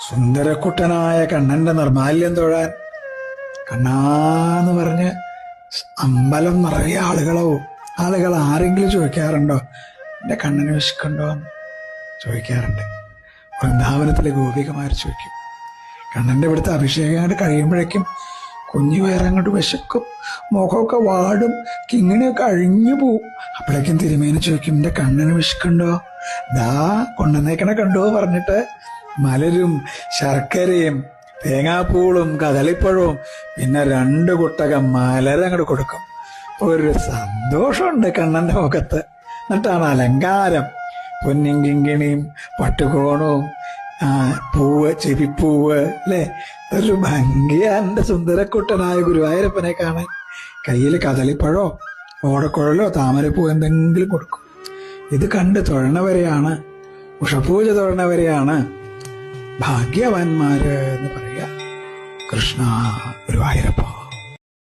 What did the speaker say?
സുന്ദരക്കുട്ടനായ കണ്ണന്റെ നിർമാല്യം തൊഴാൻ കണ്ണാന്ന് പറഞ്ഞ് അമ്പലം നിറയെ ആളുകൾ ആരെങ്കിലും ചോദിക്കാറുണ്ടോ എൻ്റെ കണ്ണന് വിശക്കുണ്ടോ എന്ന് ചോദിക്കാറുണ്ട്. വൃന്ദാവനത്തിലെ ഗോപികമാർ ചോദിക്കും. കണ്ണന്റെ ഇവിടുത്തെ അഭിഷേകം അങ്ങോട്ട് കഴിയുമ്പോഴേക്കും കുഞ്ഞു വയറങ്ങോട്ട് വിശക്കും, മുഖമൊക്കെ വാടും, കിങ്ങിണിയൊക്കെ അഴിഞ്ഞു പോവും. അപ്പോഴേക്കും തിരുമേനി ചോദിക്കും, എൻ്റെ കണ്ണന് വിശക്കുണ്ടോ? ദാ കൊണ്ടുവന്നേക്കണ കണ്ടോ പറഞ്ഞിട്ട് മലരും ശർക്കരയും തേങ്ങാപ്പൂളും കദളിപ്പഴവും പിന്നെ 2 കുട്ടകം മലരങ്ങോട്ട് കൊടുക്കും. ഒരു സന്തോഷമുണ്ട് കണ്ണന്റെ മുഖത്ത്. എന്നിട്ടാണ് അലങ്കാരം, പൊന്നും കിങ്ങിണിയും പട്ടുകോണവും പൂവ്, ചെവിപ്പൂവ്, അല്ലേ? ഒരു ഭംഗിയാ എൻ്റെ സുന്ദരക്കുട്ടനായ ഗുരുവായൂരപ്പനെ കാണാൻ. കയ്യിൽ കദളിപ്പഴോ ഓടക്കുഴലോ താമരപ്പൂ എന്തെങ്കിലും കൊടുക്കും. ഇത് കണ്ട് തൊഴണവരെയാണ്, ഉഷപൂജ തൊഴണവരെയാണ് ഭാഗ്യവാന്മാര് എന്ന് പറയാ. കൃഷ്ണ ഗുരുവായൂരപ്പ.